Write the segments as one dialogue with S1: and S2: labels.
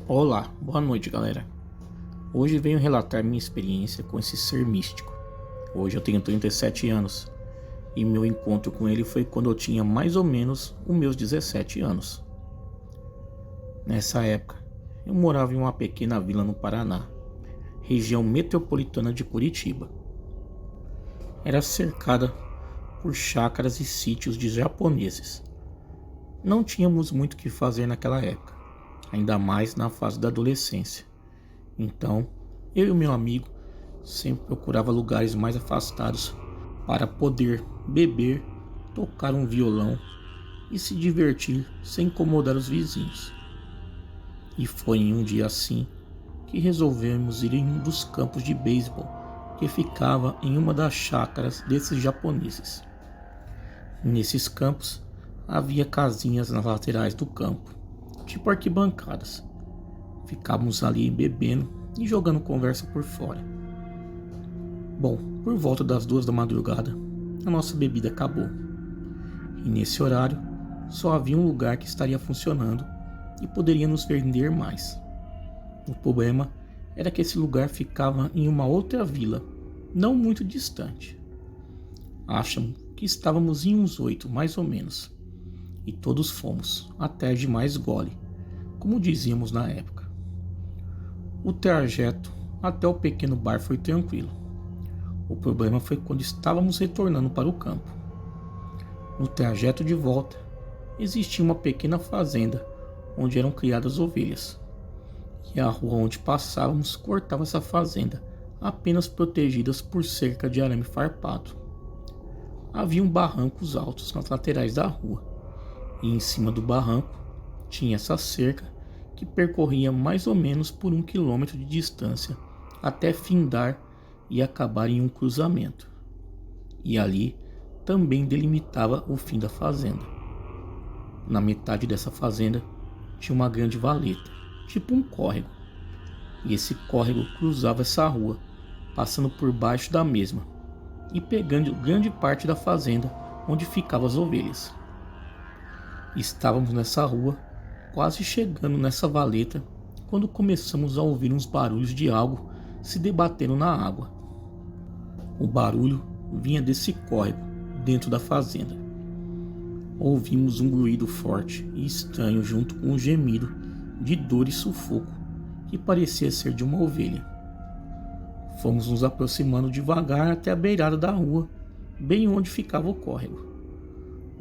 S1: Olá, boa noite, galera. Hoje venho relatar minha experiência com esse ser místico. Hoje eu tenho 37 anos e meu encontro com ele foi quando eu tinha mais ou menos os meus 17 anos. Nessa época, eu morava em uma pequena vila no Paraná, região metropolitana de Curitiba. Era cercada por chácaras e sítios de japoneses. Não tínhamos muito o que fazer naquela época, ainda mais na fase da adolescência. Então, eu e o meu amigo sempre procurava lugares mais afastados para poder beber, tocar um violão e se divertir sem incomodar os vizinhos. E foi em um dia assim que resolvemos ir em um dos campos de beisebol que ficava em uma das chácaras desses japoneses. Nesses campos havia casinhas nas laterais do campo, tipo arquibancadas. Ficávamos ali bebendo e jogando conversa por fora. Bom, por volta das 2 da madrugada, a nossa bebida acabou. E nesse horário, só havia um lugar que estaria funcionando e poderia nos vender mais. O problema era que esse lugar ficava em uma outra vila, não muito distante. Achamos que estávamos em uns 8, mais ou menos. E todos fomos, até de mais gole, como dizíamos na época. O trajeto até o pequeno bar foi tranquilo. O problema foi quando estávamos retornando para o campo. No trajeto de volta, existia uma pequena fazenda onde eram criadas ovelhas. E a rua onde passávamos cortava essa fazenda, apenas protegidas por cerca de arame farpado. Haviam barrancos altos nas laterais da rua, e em cima do barranco tinha essa cerca que percorria mais ou menos por 1 quilômetro de distância até findar e acabar em um cruzamento. E ali também delimitava o fim da fazenda. Na metade dessa fazenda tinha uma grande valeta, tipo um córrego. E esse córrego cruzava essa rua, passando por baixo da mesma e pegando grande parte da fazenda onde ficavam as ovelhas. Estávamos nessa rua, quase chegando nessa valeta, quando começamos a ouvir uns barulhos de algo se debatendo na água. O barulho vinha desse córrego, dentro da fazenda. Ouvimos um ruído forte e estranho junto com um gemido de dor e sufoco, que parecia ser de uma ovelha. Fomos nos aproximando devagar até a beirada da rua, bem onde ficava o córrego.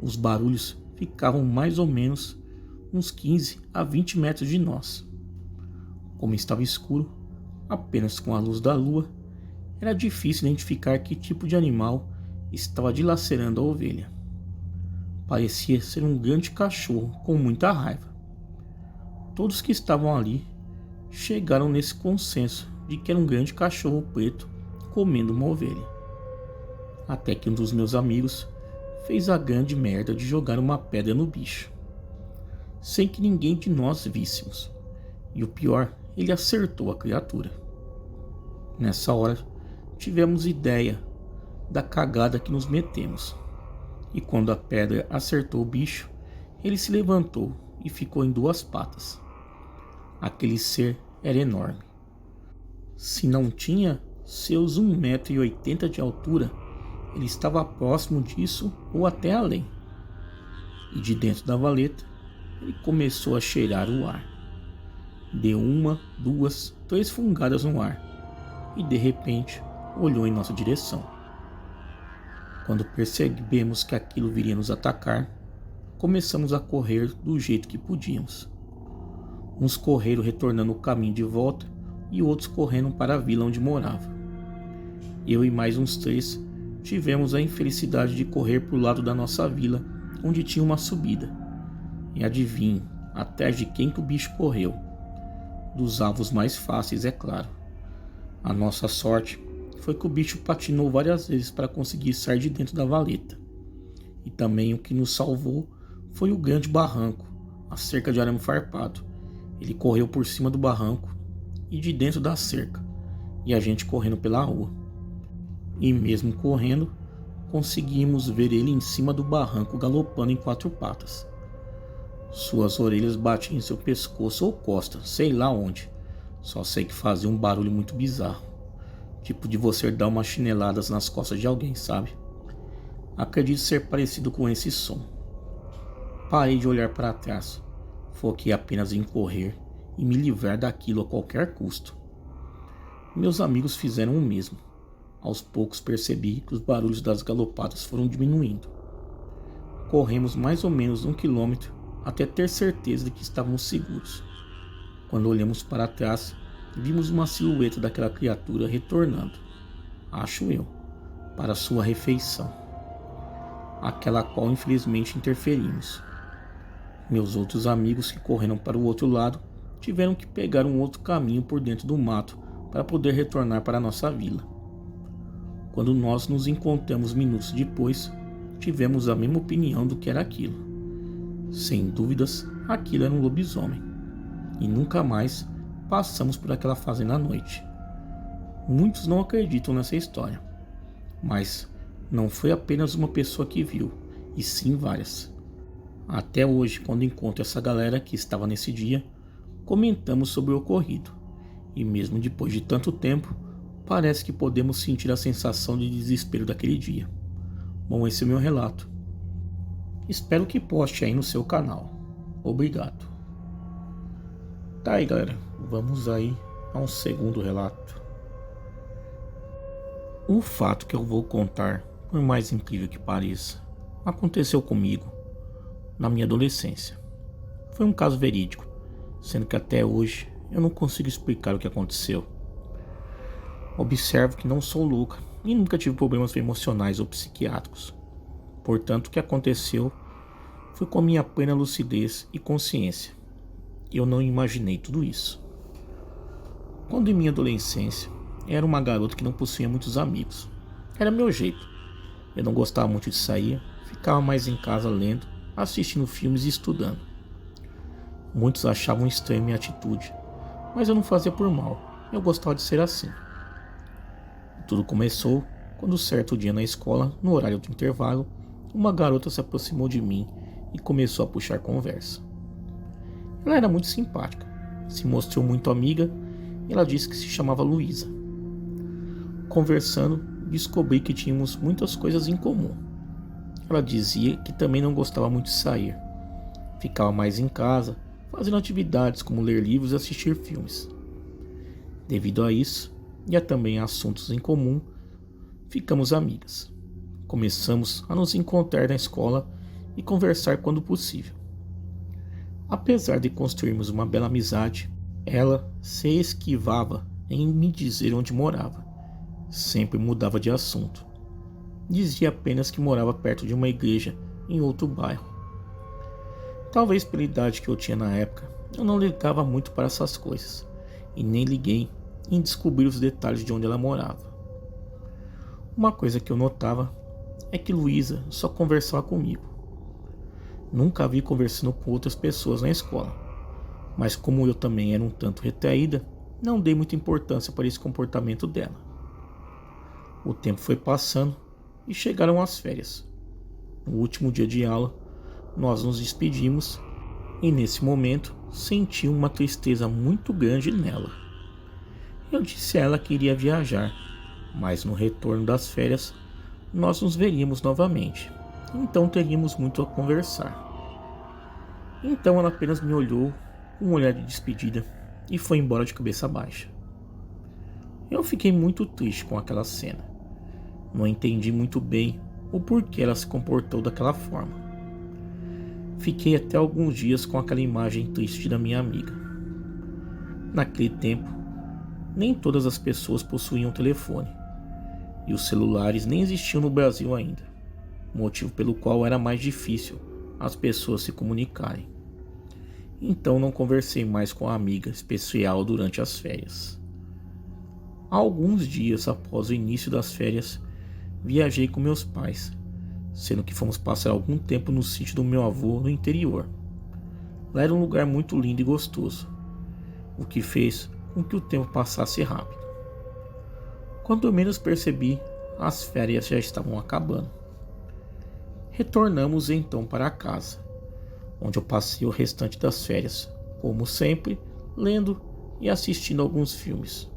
S1: Os barulhos ficavam mais ou menos uns 15 a 20 metros de nós. Como estava escuro, apenas com a luz da lua, era difícil identificar que tipo de animal estava dilacerando a ovelha. Parecia ser um grande cachorro com muita raiva. Todos que estavam ali chegaram nesse consenso de que era um grande cachorro preto comendo uma ovelha. Até que um dos meus amigos fez a grande merda de jogar uma pedra no bicho, sem que ninguém de nós víssemos. E o pior, ele acertou a criatura. Nessa hora, tivemos ideia da cagada que nos metemos. E quando a pedra acertou o bicho, ele se levantou e ficou em 2 patas. Aquele ser era enorme. Se não tinha seus 1,80 m de altura, ele estava próximo disso ou até além. E de dentro da valeta, ele começou a cheirar o ar. Deu 1, 2, 3 fungadas no ar e de repente olhou em nossa direção. Quando percebemos que aquilo viria nos atacar, começamos a correr do jeito que podíamos. Uns correram retornando o caminho de volta e outros correndo para a vila onde morava. Eu e mais uns 3 tivemos a infelicidade de correr para o lado da nossa vila, onde tinha uma subida. E adivinhe, atrás de quem que o bicho correu? Dos alvos mais fáceis, é claro. A nossa sorte foi que o bicho patinou várias vezes para conseguir sair de dentro da valeta. E também o que nos salvou foi o grande barranco, a cerca de arame farpado. Ele correu por cima do barranco e de dentro da cerca, e a gente correndo pela rua. E mesmo correndo, conseguimos ver ele em cima do barranco galopando em 4 patas. Suas orelhas batiam em seu pescoço ou costa, sei lá onde. Só sei que fazia um barulho muito bizarro. Tipo de você dar umas chineladas nas costas de alguém, sabe? Acredito ser parecido com esse som. Parei de olhar para trás. Foquei apenas em correr e me livrar daquilo a qualquer custo. Meus amigos fizeram o mesmo. Aos poucos percebi que os barulhos das galopadas foram diminuindo. Corremos mais ou menos 1 quilômetro até ter certeza de que estávamos seguros. Quando olhamos para trás, vimos uma silhueta daquela criatura retornando, acho eu, para sua refeição, aquela qual infelizmente interferimos. Meus outros amigos que correram para o outro lado tiveram que pegar um outro caminho por dentro do mato para poder retornar para a nossa vila. Quando nós nos encontramos minutos depois, tivemos a mesma opinião do que era aquilo. Sem dúvidas, aquilo era um lobisomem. E nunca mais passamos por aquela fazenda à noite. Muitos não acreditam nessa história, mas não foi apenas uma pessoa que viu, e sim várias. Até hoje, quando encontro essa galera que estava nesse dia, comentamos sobre o ocorrido. E mesmo depois de tanto tempo, parece que podemos sentir a sensação de desespero daquele dia. Bom, esse é o meu relato. Espero que poste aí no seu canal. Obrigado. Tá aí, galera. Vamos aí a um segundo relato. O fato que eu vou contar, por mais incrível que pareça, aconteceu comigo na minha adolescência. Foi um caso verídico, sendo que até hoje eu não consigo explicar o que aconteceu. Observo que não sou louca e nunca tive problemas emocionais ou psiquiátricos. Portanto, o que aconteceu foi com a minha plena lucidez e consciência. Eu não imaginei tudo isso. Quando em minha adolescência, era uma garota que não possuía muitos amigos. Era meu jeito. Eu não gostava muito de sair, ficava mais em casa lendo, assistindo filmes e estudando. Muitos achavam estranha minha atitude, mas eu não fazia por mal. Eu gostava de ser assim. Tudo começou quando certo dia na escola, no horário do intervalo, uma garota se aproximou de mim e começou a puxar conversa. Ela era muito simpática, se mostrou muito amiga e ela disse que se chamava Luísa. Conversando, descobri que tínhamos muitas coisas em comum. Ela dizia que também não gostava muito de sair. Ficava mais em casa, fazendo atividades como ler livros e assistir filmes. Devido a isso, e a também assuntos em comum, ficamos amigas. Começamos a nos encontrar na escola e conversar quando possível. Apesar de construirmos uma bela amizade, ela se esquivava em me dizer onde morava. Sempre mudava de assunto. Dizia apenas que morava perto de uma igreja em outro bairro. Talvez pela idade que eu tinha na época, eu não ligava muito para essas coisas, e nem liguei em descobrir os detalhes de onde ela morava. Uma coisa que eu notava é que Luísa só conversava comigo. Nunca a vi conversando com outras pessoas na escola, mas como eu também era um tanto retraída, não dei muita importância para esse comportamento dela. O tempo foi passando e chegaram as férias. No último dia de aula, nós nos despedimos e nesse momento senti uma tristeza muito grande nela. Eu disse a ela que iria viajar, mas no retorno das férias nós nos veríamos novamente, então teríamos muito a conversar. Então ela apenas me olhou com um olhar de despedida e foi embora de cabeça baixa. Eu fiquei muito triste com aquela cena. Não entendi muito bem o porquê ela se comportou daquela forma. Fiquei até alguns dias com aquela imagem triste da minha amiga. Naquele tempo, nem todas as pessoas possuíam telefone, e os celulares nem existiam no Brasil ainda, motivo pelo qual era mais difícil as pessoas se comunicarem. Então não conversei mais com a amiga especial durante as férias. Alguns dias após o início das férias, viajei com meus pais, sendo que fomos passar algum tempo no sítio do meu avô no interior. Lá era um lugar muito lindo e gostoso, o que fez com que o tempo passasse rápido. Quando eu menos percebi, as férias já estavam acabando. Retornamos então para casa, onde eu passei o restante das férias, como sempre, lendo e assistindo alguns filmes.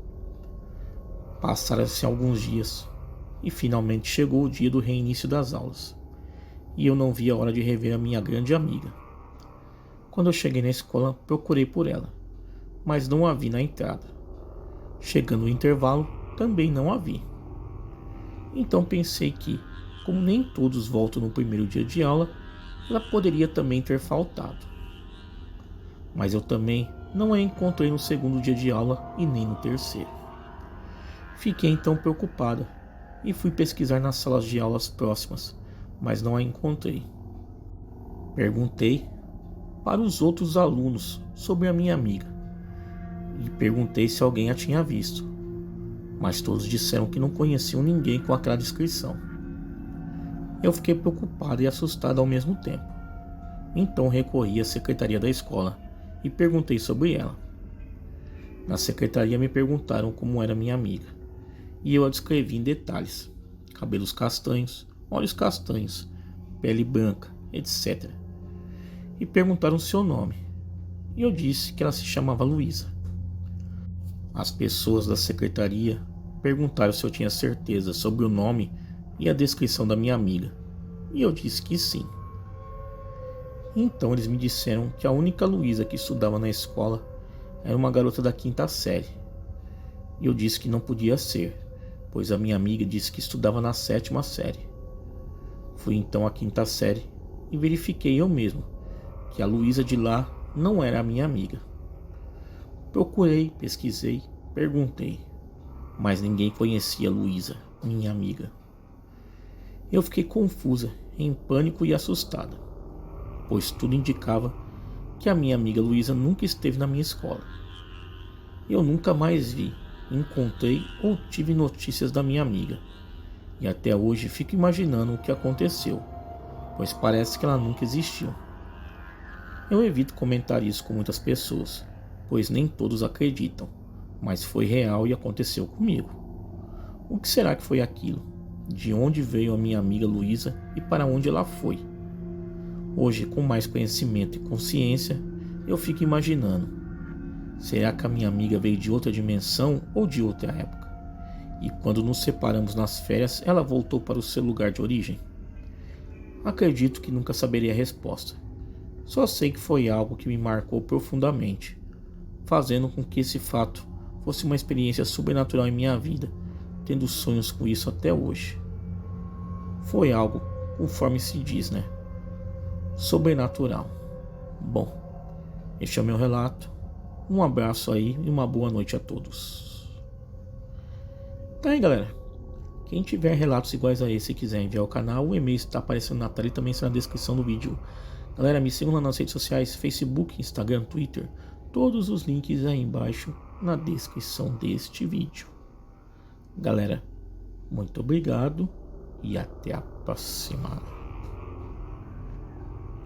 S1: Passaram-se alguns dias e finalmente chegou o dia do reinício das aulas, e eu não vi a hora de rever a minha grande amiga. Quando eu cheguei na escola, procurei por ela, mas não a vi na entrada. Chegando no intervalo, também não a vi. Então pensei que, como nem todos voltam no primeiro dia de aula, ela poderia também ter faltado. Mas eu também não a encontrei no segundo dia de aula e nem no terceiro. Fiquei então preocupada e fui pesquisar nas salas de aulas próximas, mas não a encontrei. Perguntei para os outros alunos sobre a minha amiga e perguntei se alguém a tinha visto, mas todos disseram que não conheciam ninguém com aquela descrição. Eu fiquei preocupado e assustado ao mesmo tempo. Então recorri à secretaria da escola e perguntei sobre ela. Na secretaria me perguntaram como era minha amiga, e eu a descrevi em detalhes: cabelos castanhos, olhos castanhos, pele branca, etc. E perguntaram seu nome, e eu disse que ela se chamava Luísa. As pessoas da secretaria perguntaram se eu tinha certeza sobre o nome e a descrição da minha amiga, e eu disse que sim. Então eles me disseram que a única Luísa que estudava na escola era uma garota da 5ª série, e eu disse que não podia ser, pois a minha amiga disse que estudava na 7ª série. Fui então à 5ª série e verifiquei eu mesmo que a Luísa de lá não era a minha amiga. Procurei, pesquisei, perguntei, mas ninguém conhecia a Luísa, minha amiga. Eu fiquei confusa, em pânico e assustada, pois tudo indicava que a minha amiga Luísa nunca esteve na minha escola. Eu nunca mais vi, encontrei ou tive notícias da minha amiga, e até hoje fico imaginando o que aconteceu, pois parece que ela nunca existiu. Eu evito comentar isso com muitas pessoas, pois nem todos acreditam, mas foi real e aconteceu comigo. O que será que foi aquilo? De onde veio a minha amiga Luísa e para onde ela foi? Hoje, com mais conhecimento e consciência, eu fico imaginando: será que a minha amiga veio de outra dimensão ou de outra época? E quando nos separamos nas férias, ela voltou para o seu lugar de origem? Acredito que nunca saberia a resposta. Só sei que foi algo que me marcou profundamente, fazendo com que esse fato fosse uma experiência sobrenatural em minha vida, tendo sonhos com isso até hoje. Foi algo, conforme se diz, né? Sobrenatural. Bom, este é o meu relato. Um abraço aí e uma boa noite a todos. Tá aí, galera. Quem tiver relatos iguais a esse e quiser enviar ao canal, o e-mail está aparecendo na tela e também está na descrição do vídeo. Galera, me sigam lá nas redes sociais, Facebook, Instagram, Twitter. Todos os links aí embaixo na descrição deste vídeo. Galera, muito obrigado e até a próxima.